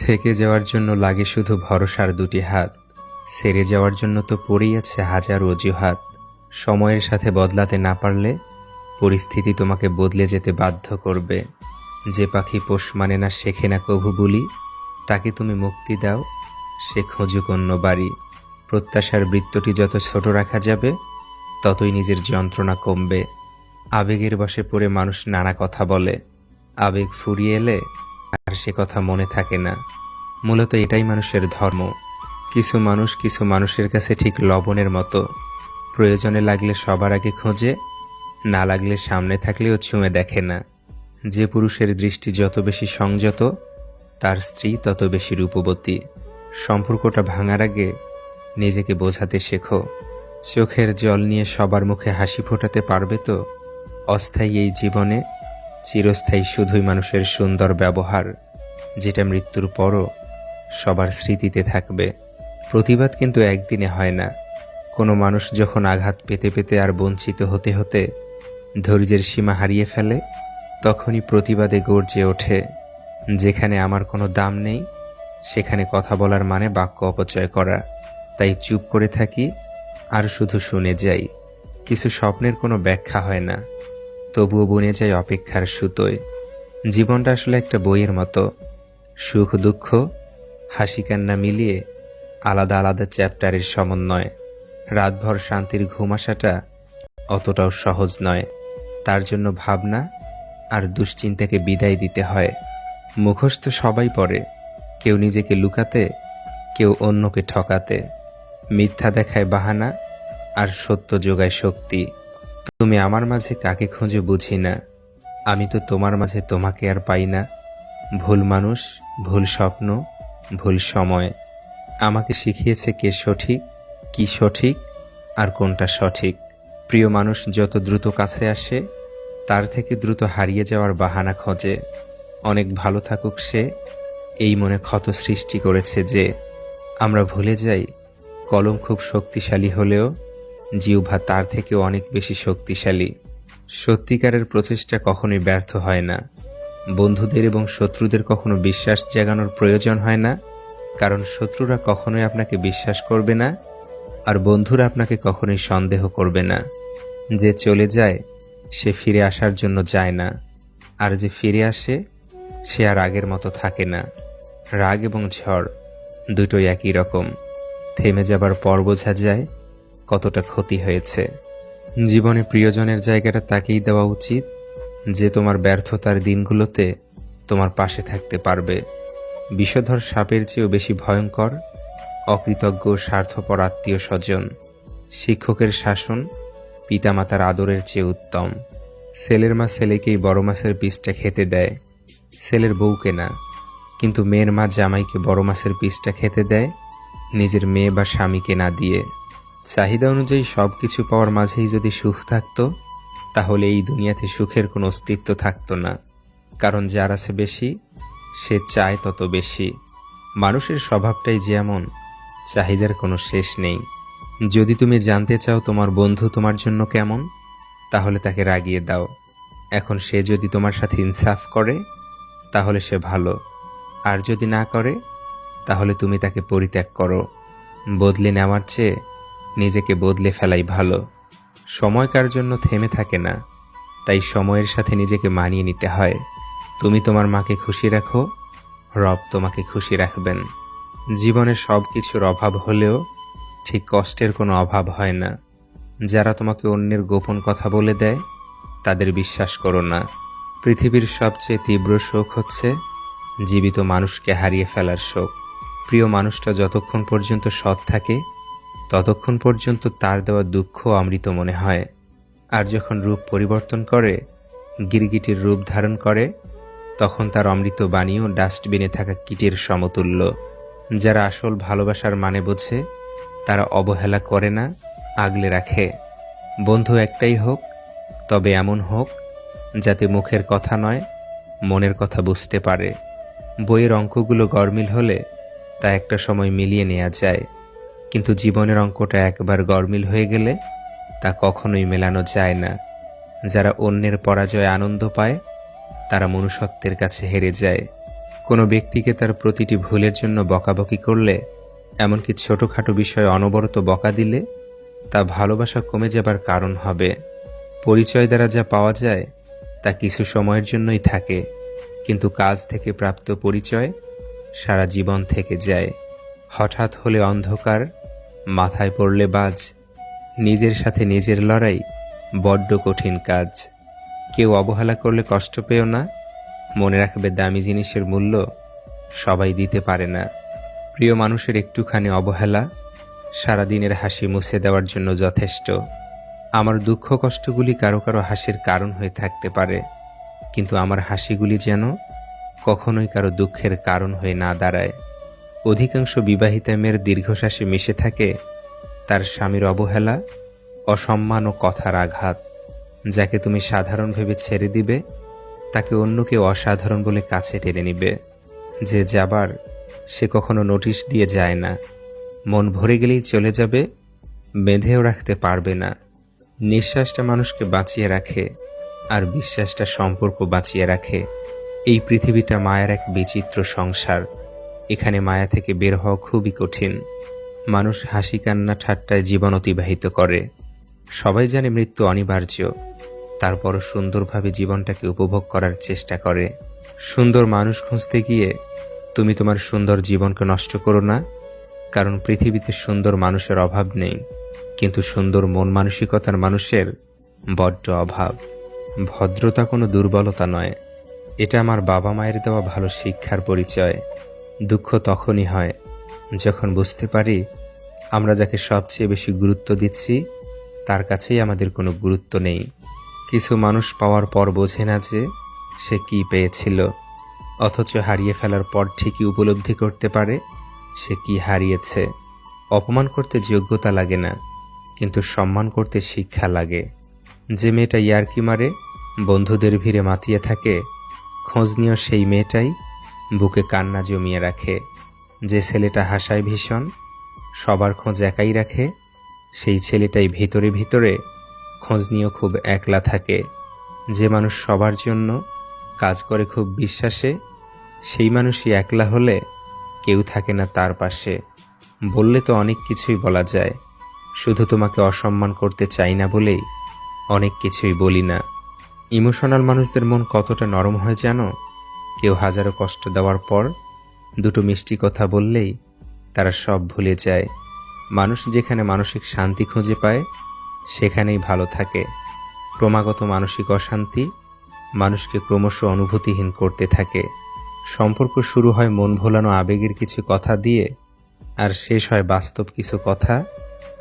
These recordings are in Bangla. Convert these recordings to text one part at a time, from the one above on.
থেকে যাওয়ার জন্য লাগে শুধু ভরসার দুটি হাত, সেরে যাওয়ার জন্য তো পড়েই আছে হাজার অজুহাত। সময়ের সাথে বদলাতে না পারলে পরিস্থিতি তোমাকে বদলে যেতে বাধ্য করবে। যে পাখি পোষ মানে না, শেখে না কভু বলি, তাকে তুমি মুক্তি দাও, সে খোঁজুক অন্য বাড়ি। প্রত্যাশার বৃত্তটি যত ছোট রাখা যাবে, ততই নিজের যন্ত্রণা কমবে। আবেগের বশে পড়ে মানুষ নানা কথা বলে, আবেগ ফুরিয়ে এলে আর সে কথা মনে থাকে না। মূলত এটাই মানুষের ধর্ম। কিছু মানুষ কিছু মানুষের কাছে ঠিক লবণের মতো, প্রয়োজনে লাগলে সবার আগে খোঁজে, না লাগলে সামনে থাকলেও ছুঁয়ে দেখে না। যে পুরুষের দৃষ্টি যত বেশি সংযত, তার স্ত্রী তত বেশি রূপবতী। সম্পর্কটা ভাঙার আগে নিজেকে বোঝাতে শেখো। চোখের জল নিয়ে সবার মুখে হাসি ফোটাতে পারবে তো? অস্থায়ী এই জীবনে চিরস্থায়ী শুধুই মানুষের সুন্দর ব্যবহার, যেটা মৃত্যুর পরও সবার স্মৃতিতে থাকবে। প্রতিবাদ কিন্তু একদিনে হয় না। কোনো মানুষ যখন আঘাত পেতে পেতে আর বঞ্চিত হতে হতে ধৈর্যের সীমা হারিয়ে ফেলে, তখনই প্রতিবাদে গর্জে ওঠে। যেখানে আমার কোনো দাম নেই, সেখানে কথা বলার মানে বাক্য অপচয় করা। তাই চুপ করে থাকি আর শুধু শুনে যাই। কিছু স্বপ্নের কোনো ব্যাখ্যা হয় না, তবুও বুনে যায় অপেক্ষার সুতোয়। জীবনটা আসলে একটা বইয়ের মতো, সুখ দুঃখ হাসি কান্না মিলিয়ে আলাদা আলাদা চ্যাপ্টারের সমন্বয়। রাতভর শান্তির ঘুম আসাটা অতটাও সহজ নয়। তার জন্য ভাবনা আর দুশ্চিন্তাকে বিদায় দিতে হয়। মুখস্থ সবাই পড়ে, কেউ নিজেকে লুকাতে, কেউ অন্যকে ঠকাতে। মিথ্যা দেখায় বাহানা আর সত্য যোগায় শক্তি। তুমি আমার মাঝে কাকে খুঁজে বুঝি না, আমি তো তোমার মাঝে তোমাকে আর পাই না। ভুল মানুষ, ভুল স্বপ্ন, ভুল সময় আমাকে শিখিয়েছে কে সঠিক, কি সঠিক আর কোনটা সঠিক। প্রিয় মানুষ যত দ্রুত কাছে আসে, তার থেকে দ্রুত হারিয়ে যাওয়ার বাহানা খোঁজে। অনেক ভালো থাকুক সে, এই মনে ক্ষত সৃষ্টি করেছে যে। আমরা ভুলে যাই, কলম খুব শক্তিশালী হলেও জিহ্বা তার থেকেও অনেক বেশি শক্তিশালী। সত্যিকারের প্রচেষ্টা কখনোই ব্যর্থ হয় না। বন্ধুদের এবং শত্রুদের কখনো বিশ্বাস জাগানোর প্রয়োজন হয় না, কারণ শত্রুরা কখনোই আপনাকে বিশ্বাস করবে না, আর বন্ধুরা আপনাকে কখনোই সন্দেহ করবে না। যে চলে যায় সে ফিরে আসার জন্য যায় না, আর যে ফিরে আসে সে আর আগের মতো থাকে না। রাগ এবং ঝড় দুটোই একই রকম, থেমে যাবার পর বোঝা যায় কতটা ক্ষতি হয়েছে। জীবনে প্রিয়জনের জায়গাটা তাকেই দেওয়া উচিত, যে তোমার ব্যর্থতার দিনগুলোতে তোমার পাশে থাকতে পারবে। বিষধর সাপের চেয়েও বেশি ভয়ঙ্কর অকৃতজ্ঞ স্বার্থপর আত্মীয় স্বজন। শিক্ষকের শাসন পিতামাতার আদরের চেয়ে উত্তম। ছেলের মা ছেলেকেই বড় মাছের পিসটা খেতে দেয়, ছেলের বউকে না। কিন্তু মেয়ের মা জামাইকে বড় মাছের পিসটা খেতে দেয়, নিজের মেয়ে বা স্বামীকে না দিয়ে। চাহিদা অনুযায়ী সব কিছু পাওয়ার মাঝেই যদি সুখ থাকতো, তাহলে এই দুনিয়াতে সুখের কোনো অস্তিত্ব থাকতো না। কারণ যার আছে বেশি, সে চায় তত বেশি। মানুষের স্বভাবটাই যেমন, চাহিদার কোনো শেষ নেই। যদি তুমি জানতে চাও তোমার বন্ধু তোমার জন্য কেমন, তাহলে তাকে রাগিয়ে দাও। এখন সে যদি তোমার সাথে ইনসাফ করে, তাহলে সে ভালো, আর যদি না করে, তাহলে তুমি তাকে পরিত্যাগ করো। বদলে নেওয়ার চেয়ে নিজেকে বদলে ফেলাই ভালো। সময় কার জন্য থেমে থাকে না, তাই সময়ের সাথে নিজেকে মানিয়ে নিতে হয়। তুমি তোমার মাকে খুশি রাখো, রব তোমাকে খুশি রাখবেন। জীবনে সব কিছুর অভাব হলেও ঠিক কষ্টের কোনো অভাব হয় না। যারা তোমাকে অন্যের গোপন কথা বলে দেয়, তাদের বিশ্বাস করো না। পৃথিবীর সবচেয়ে তীব্র শোক হচ্ছে জীবিত মানুষকে হারিয়ে ফেলার শোক। প্রিয় মানুষটা যতক্ষণ পর্যন্ত সৎ থাকে, ততক্ষণ পর্যন্ত তার দেওয়া দুঃখ অমৃত মনে হয়। আর যখন রূপ পরিবর্তন করে, গিরগিটির রূপ ধারণ করে, তখন তার অমৃত বাণীও ডাস্টবিনে থাকা কীটের সমতুল্য। যারা আসল ভালোবাসার মানে বোঝে, তারা অবহেলা করে না, আগলে রাখে। বন্ধু একটাই হোক, তবে এমন হোক যাতে মুখের কথা নয়, মনের কথা বুঝতে পারে। বইয়ের অঙ্কগুলো গরমিল হলে তা একটা সময় মিলিয়ে নেওয়া যায়, কিন্তু জীবনের অঙ্কটা একবার গরমিল হয়ে গেলে তা কখনোই মেলানো যায় না। যারা অন্যের পরাজয়ে আনন্দ পায়, তারা মনুষ্যত্বের কাছে হেরে যায়। কোনো ব্যক্তিকে তার প্রতিটি ভুলের জন্য বকাবকি করলে, এমনকি ছোটোখাটো বিষয়ে অনবরত বকা দিলে, তা ভালোবাসা কমে যাবার কারণ হবে। পরিচয় দ্বারা যা পাওয়া যায় তা কিছু সময়ের জন্যই থাকে, কিন্তু কাজ থেকে প্রাপ্ত পরিচয় সারা জীবন থেকে যায়। হঠাৎ হলে অন্ধকার, মাথায় পড়লে বাজ, নিজের সাথে নিজের লড়াই বড্ড কঠিন কাজ। কেউ অবহেলা করলে কষ্ট পেও না, মনে রাখবে দামি জিনিসের মূল্য সবাই দিতে পারে না। প্রিয় মানুষের একটুখানি অবহেলা সারাদিনের হাসি মুছে দেওয়ার জন্য যথেষ্ট। আমার দুঃখ কষ্টগুলি কারো কারো হাসির কারণ হয়ে থাকতে পারে, কিন্তু আমার হাসিগুলি যেন কখনোই কারো দুঃখের কারণ হয়ে না দাঁড়ায়। অধিকাংশ বিবাহিতা মেয়ের দীর্ঘশ্বাসে মিশে থাকে তার স্বামীর অবহেলা, অসম্মান ও কথার আঘাত। যাকে তুমি সাধারণ ভেবে ছেড়ে দিবে, তাকে অন্য কেউ অসাধারণ বলে কাছে টেনে নিবে। যে যাবার সে কখনো নোটিশ দিয়ে যায় না, মন ভরে গেলেই চলে যাবে, বেঁধেও রাখতে পারবে না। নিঃশ্বাসটা মানুষকে বাঁচিয়ে রাখে, আর বিশ্বাসটা সম্পর্ক বাঁচিয়ে রাখে। এই পৃথিবীটা মায়ের এক বিচিত্র সংসার, এখানে মায়া থেকে বের হওয়া খুবই কঠিন। মানুষ হাসি কান্না ঠাট্টায় জীবন অতিবাহিত করে। সবাই জানে মৃত্যু অনিবার্য, তারপরও সুন্দরভাবে জীবনটাকে উপভোগ করার চেষ্টা করে। সুন্দর মানুষ খুঁজতে গিয়ে তুমি তোমার সুন্দর জীবনকে নষ্ট করো না, কারণ পৃথিবীতে সুন্দর মানুষের অভাব নেই, কিন্তু সুন্দর মন মানসিকতার মানুষের বড্ড অভাব। ভদ্রতা কোনো দুর্বলতা নয়, এটা আমার বাবা মায়ের দেওয়া ভালো শিক্ষার পরিচয়। দুঃখ তখনই হয় যখন বুঝতে পারি আমরা যাকে সবচেয়ে বেশি গুরুত্ব দিচ্ছি তার কাছেই আমাদের কোনো গুরুত্ব নেই। কিছু মানুষ পাওয়ার পর বোঝে না যে সে কি পেয়েছিল, অথচ হারিয়ে ফেলার পর ঠিকই উপলব্ধি করতে পারে সে কি হারিয়েছে। অপমান করতে যোগ্যতা লাগে না, কিন্তু সম্মান করতে শিক্ষা লাগে। যে মেয়েটা ইয়ার্কি মারে, বন্ধুদের ভিড়ে মাতিয়ে থাকে, খোঁজ নিয়েও সেই মেয়েটাই বুকে কান্না জমিয়ে রাখে। যে ছেলেটা হাসায় ভীষণ, সবার খোঁজ একাই রাখে, সেই ছেলেটাই ভিতরে ভিতরে খোঁজ নিয়েও খুব একলা থাকে। যে মানুষ সবার জন্য কাজ করে খুব বিশ্বাসে, সেই মানুষই একলা হলে কেউ থাকে না তার পাশে। বললে তো অনেক কিছুই বলা যায়, শুধু তোমাকে অসম্মান করতে চাই না বলেই অনেক কিছুই বলি না। ইমোশনাল মানুষদের মন কতটা নরম হয় জানো? কেউ হাজারো কষ্ট দেওয়ার পর দুটো মিষ্টি কথা বললেই তারা সব ভুলে যায়। মানুষ যেখানে মানসিক শান্তি খুঁজে পায় সেখানেই ভালো থাকে। ক্রমাগত মানসিক অশান্তি মানুষকে ক্রমশ অনুভূতিহীন করতে থাকে। সম্পর্ক শুরু হয় মন ভোলানো আবেগের কিছু কথা দিয়ে, আর শেষ হয় বাস্তব কিছু কথা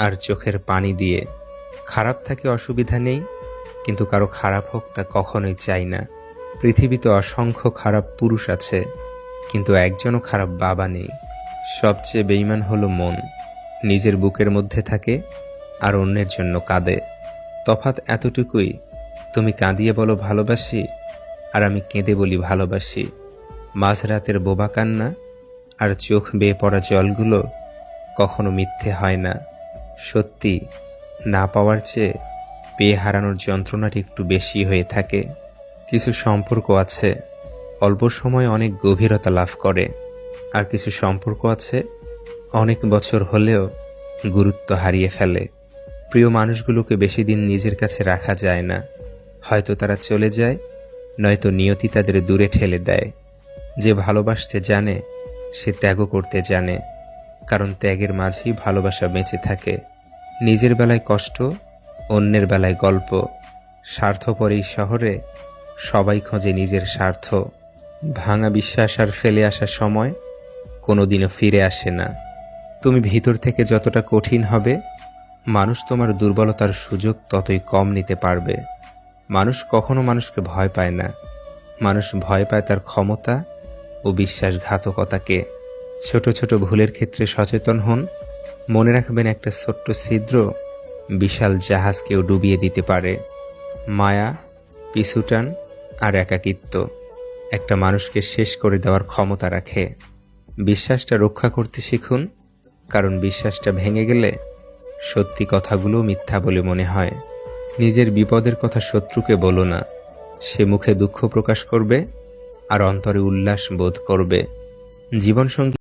আর চোখের পানি দিয়ে। খারাপ থাকে অসুবিধা নেই, কিন্তু কারো খারাপ হোক তা কখনোই চাই না। পৃথিবীতে অসংখ্য খারাপ পুরুষ আছে, কিন্তু একজনও খারাপ বাবা নেই। সবচেয়ে বেঈমান হলো মন, নিজের বুকের মধ্যে থাকে আর অন্যের জন্য কাঁদে। তফাৎ এতটুকুই, তুমি কাঁদিয়ে বলো ভালোবাসি, আর আমি কেঁদে বলি ভালোবাসি। মাঝরাতের বোবা কান্না আর চোখ বেয়ে পড়া জলগুলো কখনো মিথ্যে হয় না। সত্যি না পাওয়ার চেয়ে পেয়ে হারানোর যন্ত্রণাটি একটু বেশি হয়ে থাকে। কিছু সম্পর্ক আছে অল্প সময়ে অনেক গভীরতা লাভ করে, আর কিছু সম্পর্ক আছে অনেক বছর হলেও গুরুত্ব হারিয়ে ফেলে। প্রিয় মানুষগুলোকে বেশি দিন নিজের কাছে রাখা যায় না, হয়তো তারা চলে যায়, নয়তো নিয়তি তাদের দূরে ঠেলে দেয়। যে ভালোবাসতে জানে সে ত্যাগও করতে জানে, কারণ ত্যাগের মাঝেই ভালোবাসা বেঁচে থাকে। নিজের বেলায় কষ্ট, অন্যের বেলায় গল্প। স্বার্থপর এই শহরে সবাই খোঁজে নিজের স্বার্থ। ভাঙা বিশ্বাস আর ফেলে আসা সময় কোনোদিনও ফিরে আসে না। তুমি ভিতর থেকে যতটা কঠিন হবে, মানুষ তোমার দুর্বলতার সুযোগ ততই কম নিতে পারবে। মানুষ কখনো মানুষকে ভয় পায় না, মানুষ ভয় পায় তার ক্ষমতা ও বিশ্বাসঘাতকতাকে। ছোট ছোট ভুলের ক্ষেত্রে সচেতন হন, মনে রাখবেন একটা ছোট্ট ছিদ্র বিশাল জাহাজকেও ডুবিয়ে দিতে পারে। মায়া, পিছুটান আর একাকিত্ব একটা মানুষকে শেষ করে দেওয়ার ক্ষমতা রাখে। বিশ্বাসটা রক্ষা করতে শিখুন, কারণ বিশ্বাসটা ভেঙে গেলে সত্যি কথাগুলো মিথ্যা বলে মনে হয়। নিজের বিপদের কথা শত্রুকে বলো না, সে মুখে দুঃখ প্রকাশ করবে আর অন্তরে উল্লাস বোধ করবে। জীবনসঙ্গী